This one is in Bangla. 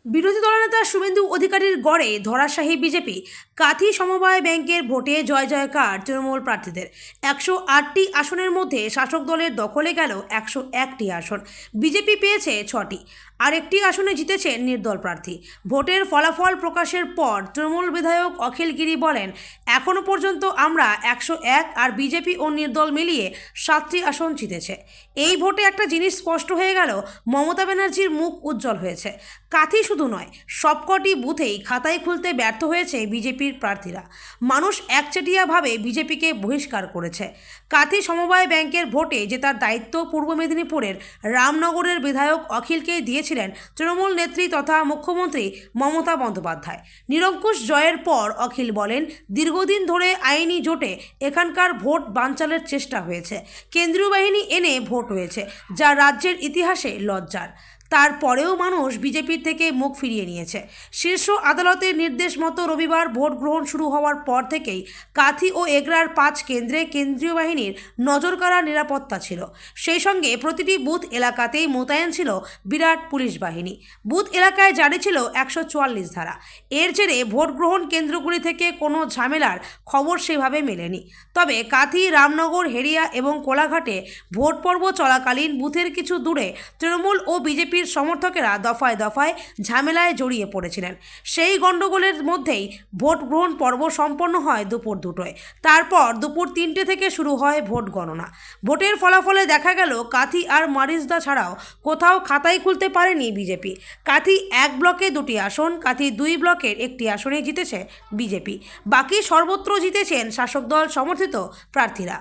বিরোধী দলনেতা শুভেন্দু অধিকারীর গড়ে ধরাশায়ী বিজেপি। কাঁথি সমবায় ব্যাংকের ভোটে জয় জয়কার তৃণমূল প্রার্থীদের। 108টি আসনের মধ্যে শাসক দলের দখলে গেল 101টি আসন, বিজেপি পেয়েছে 6টি, আর একটি আসনে জিতেছেন নির্দল প্রার্থী। ভোটের ফলাফল প্রকাশের পর তৃণমূল বিধায়ক অখিল গিরি বলেন, এখনও পর্যন্ত আমরা 101 আর বিজেপি ও নির্দল মিলিয়ে 7টি আসন জিতেছে। এই ভোটে একটা জিনিস স্পষ্ট হয়ে গেল, মমতা ব্যানার্জির মুখ উজ্জ্বল হয়েছে। কাঁথি শুধু নয়, সবকটি বুথেই খাতায় খুলতে ব্যর্থ হয়েছে বিজেপির প্রার্থীরা। মানুষ একচেটিয়াভাবে বিজেপিকে বহিষ্কার করেছে। কাঁথি সমবায় ব্যাংকের ভোটে জেতার দায়িত্ব পূর্ব মেদিনীপুরের রামনগরের বিধায়ক অখিলকেই দিয়েছিলেন তৃণমূল নেত্রী তথা মুখ্যমন্ত্রী মমতা বন্দ্যোপাধ্যায়। নিরঙ্কুশ জয়ের পর অখিল বলেন, দীর্ঘদিন ধরে আইনি জোটে এখানকার ভোট বানচালের চেষ্টা হয়েছে। কেন্দ্রীয় বাহিনী এনে ভোট হয়েছে, যা রাজ্যের ইতিহাসে লজ্জার। তারপরেও মানুষ বিজেপির থেকে মুখ ফিরিয়ে নিয়েছে। শীর্ষ আদালতের নির্দেশ মতো রবিবার ভোট গ্রহণ শুরু হওয়ার পর থেকেই কাঁথি ও এগরার 5 কেন্দ্রে কেন্দ্রীয় বাহিনীর নজরকাড়া নিরাপত্তা ছিল। সেই সঙ্গে প্রতিটি বুথ এলাকাতেই মোতায়েন ছিল বিরাট পুলিশ বাহিনী। বুথ এলাকায় জারি ছিল 144 ধারা। এর জেরে ভোট গ্রহণ কেন্দ্রগুলি থেকে কোনো ঝামেলার খবর সেভাবে মেলেনি। তবে কাঁথি, রামনগর, হেরিয়া এবং কোলাঘাটে ভোট পর্ব চলাকালীন বুথের কিছু দূরে তৃণমূল ও বিজেপির সমর্থকেরা দফায় দফায় ঝামেলায় জড়িয়ে পড়েছিলেন। সেই গণ্ডগোলের মধ্যেই ভোট গ্রহণ পর্ব সম্পন্ন হয় দুপুর 2টায়। তারপর দুপুর 3টে থেকে শুরু হয় ভোট গণনা। ভোটের ফলাফলে দেখা গেল, কাঁথি আর মারিজদা ছাড়াও কোথাও খাতাই খুলতে পারেনি বিজেপি। কাঁথি 1 ব্লকে 2টি আসন, কাঁথি 2 ব্লকের 1টি আসনে জিতেছে বিজেপি। বাকি সর্বত্র জিতেছেন শাসক দল সমর্থিত প্রার্থীরা।